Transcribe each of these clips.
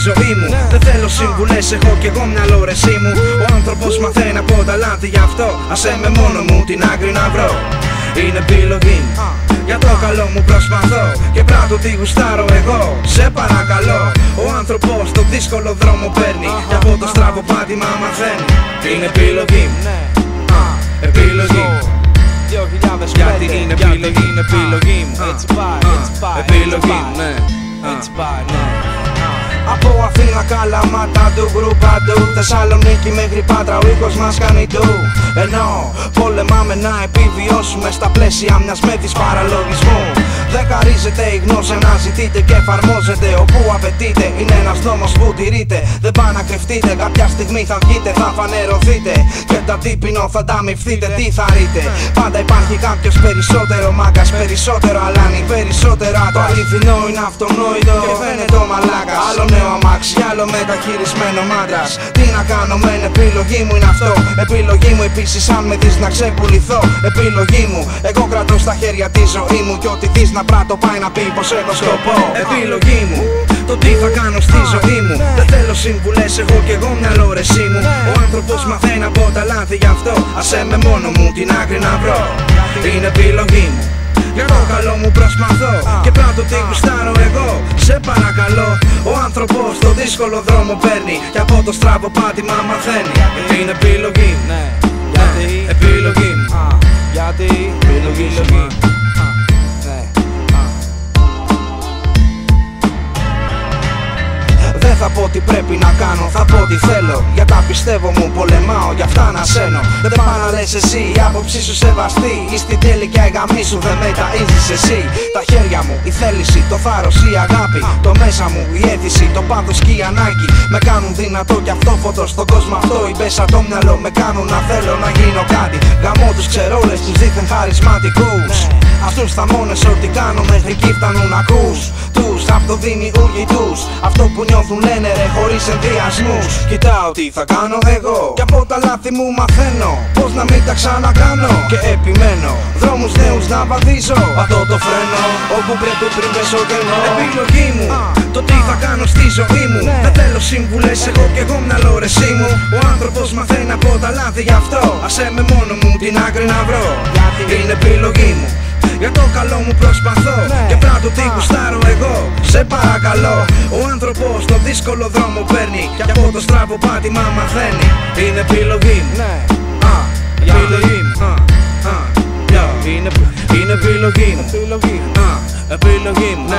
ζωή μου. Δεν θέλω συμβουλές, έχω κι εγώ μυαλό ρεσί μου. Ο άνθρωπος μαθαίνει από τα λάθη, γι' αυτό άσε με μόνο μου την άκρη να βρω. Είναι επιλογή μου, για το καλό μου προσπαθώ και πράττω τι γουστάρω εγώ. Σε παρακαλώ, ο άνθρωπος το δύσκολο δρόμο παίρνει και από το στραβό πάτημα μαθαίνει. Είναι επιλογή μου, επιλογή μου. Γιατί είναι επιλογή, είναι επιλογή μου. Επιλογή μου, ναι. Από Αθήνα, Καλαμάτα, του γκρουπ παντού, Θεσσαλονίκη μέχρι Πάτρα, ο οίκος μας κάνει ντου. Ενώ πολεμάμε να επιβιώσουμε στα πλαίσια μιας μέθης παραλογισμού. Δεν χαρίζεται η γνώση, αναζητείτε και εφαρμόζεται όπου απαιτείται. Είναι ένας νόμος που τηρείτε, δεν πά να κρυφτείτε. Κάποια στιγμή θα βγείτε, θα φανερωθείτε και τα τύπινο θα τα μυφθείτε. Τι θα ρείτε, πάντα υπάρχει κάποιος περισσότερο μάγκας, περισσότερο αλάνι, περισσότερα. Το αληθινό είναι αυτονόητο και φαίνεται ο μαλάκας. Άλλο νέο αμάξι, άλλο μεταχειρισμένο μάντρας. Τι να κάνω, μεν επιλογή μου είναι αυτό. Επιλογή μου επίσης αν με δεις να ξεπουληθώ. Επιλογή μου, εγώ κρατώ στα χέρια τη ζωή μου. Κι ό,τι δεις να πράττω πάει να πει πως έχω σκοπό. Επιλογή μου, το τι θα κάνω στη ζωή μου. Δεν θέλω συμβουλές, έχω κι εγώ μυαλό ρεσί μου. Ο άνθρωπος μαθαίνει από τα λάθη, γι' αυτό άσε με μόνο μου την άκρη να βρω. Είναι επιλογή μου, για το καλό μου προσπαθώ και πράττω τι γουστάρω εγώ. Σε παρακαλώ, ο άνθρωπος το δύσκολο δρόμο παίρνει και από το στραβό πάτημα μαθαίνει. Είναι επιλογή μου, επιλογή μου. Γιατί επιλογή μου. Δεν θα πω τι πρέπει να κάνω, θα πω τι θέλω. Για τα πιστεύω μου πολεμάω, για αυτά να σένω. Δεν πάω να λες εσύ, η άποψή σου σεβαστή. Ή στην τελικά η γαμή σου δεν μεταΐζεις εσύ. Τα χέρια μου, η θέληση, το θάρρος, η αγάπη. Το μέσα μου, η αίσθηση, το πάθος και η ανάγκη με κάνουν δυνατό κι αυτό φωτό στον κόσμο αυτό. Οι μπέσα το μυαλό με κάνουν να θέλω να γίνω κάτι. Γαμώ τους ξερόλες, τους δίθεν χαρισματικούς. Αυτούς θα μόνες ό,τι κάνω μέχρι εκεί φτάνουν ακούς. Τους αυτοδημιουργητούς, αυτό που νιώθουν λένε ρε χωρίς ενδιασμούς. Κοιτάω τι θα κάνω εγώ και από τα λάθη μου μαθαίνω πως να μην τα ξανακάνω. Και επιμένω δρόμους νέους να βαδίζω. Πατώ το φρένο όπου πρέπει πριν πέσω κενό. Επιλογή μου, το τι θα κάνω στη ζωή μου. Δεν θέλω συμβουλές, έχω κι εγώ μυαλό ρεσί μου. Ο άνθρωπος μαθαίνει από τα λάθη, γι' αυτό άσε με μόνο μου την άκρη να βρω. Είναι επιλογή μου, για το καλό μου προσπαθώ και πράττω τι γουστάρω εγώ. Σε παρακαλώ, ο άνθρωπος το δύσκολο δρόμο παίρνει και από το στραβό πάτημα μαθαίνει. Είναι επιλογή μου, επιλογή μου. Είναι επιλογή μου, επιλογή μου.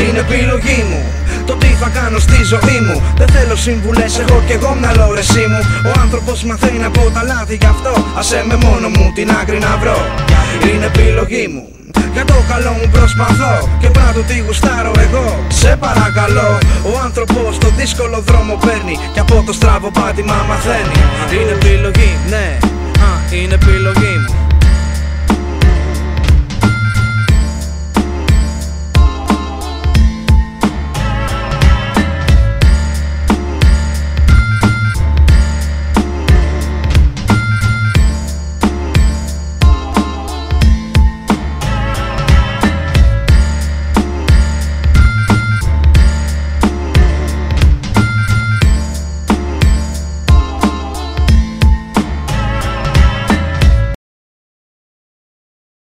Είναι επιλογή μου, το τι θα κάνω στη ζωή μου. Δεν θέλω συμβουλές, έχω κι εγώ μυαλό ρεσί μου. Ο άνθρωπος μαθαίνει από τα λάθη, γι' αυτό άσε με μόνο μου την άκρη να βρω. Είναι επιλογή μου, για το καλό μου προσπαθώ και πράττω τι γουστάρω εγώ. Σε παρακαλώ, ο άνθρωπος το δύσκολο δρόμο παίρνει και από το στραβό πάτημα μαθαίνει. Είναι επιλογή, ναι.